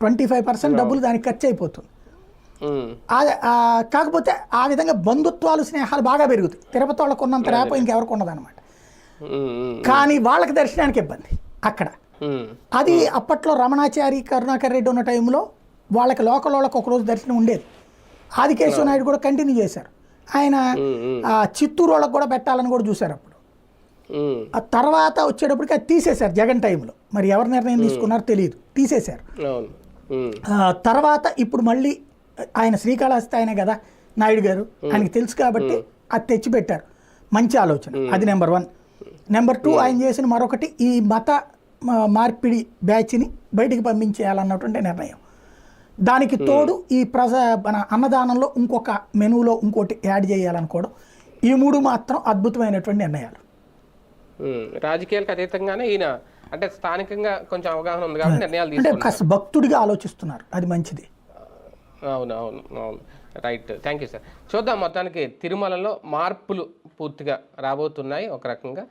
25% డబ్బులు దానికి ఖర్చు అయిపోతుంది. కాకపోతే ఆ విధంగా బంధుత్వాలు స్నేహాలు బాగా పెరుగుతాయి. తిరుపతి వాళ్ళకు ఉన్నంత రేపో ఇంకెవరికి ఉండదు అనమాట. కానీ వాళ్ళకి దర్శనానికి ఇబ్బంది అక్కడ. అది అప్పట్లో రమణాచారి కరుణాకర్ రెడ్డి ఉన్న టైంలో వాళ్ళకి లోకల్ వాళ్ళకి ఒకరోజు దర్శనం ఉండేది. ఆదికేశవ నాయుడు కూడా కంటిన్యూ చేశారు. ఆయన చిత్తూరు వాళ్ళకి కూడా పెట్టాలని కూడా చూశారు అప్పుడు. ఆ తర్వాత వచ్చేటప్పటికి అది తీసేశారు జగన్ టైంలో. మరి ఎవరు నిర్ణయం తీసుకున్నారో తెలియదు, తీసేశారు. తర్వాత ఇప్పుడు మళ్ళీ ఆయన శ్రీకాళహస్తి ఆయనే కదా నాయుడు గారు, ఆయనకి తెలుసు కాబట్టి అది తెచ్చిపెట్టారు. మంచి ఆలోచన అది. నెంబర్ 1. నెంబర్ 2 ఆయన చేసిన మరొకటి ఈ మత మార్పిడి బ్యాచ్ని బయటికి పంపించేయాలన్నటువంటి నిర్ణయం. దానికి తోడు ఈ మన అన్నదానంలో ఇంకొక మెనూలో ఇంకోటి యాడ్ చేయాలనుకోవడం. ఈ 3 మాత్రం అద్భుతమైనటువంటి నిర్ణయాలు. రాజకీయాలకు అతీతంగానే ఈయన అంటే స్థానికంగా కొంచెం అవగాహన ఉంది కాబట్టి నిర్ణయాలు అంటే కాస్త భక్తుడిగా ఆలోచిస్తున్నారు, అది మంచిది. అవును అవును అవును, రైట్. Thank you sir. చూద్దాం, మొత్తానికి తిరుమలలో మార్పులు పూర్తిగా రాబోతున్నాయి ఒక రకంగా.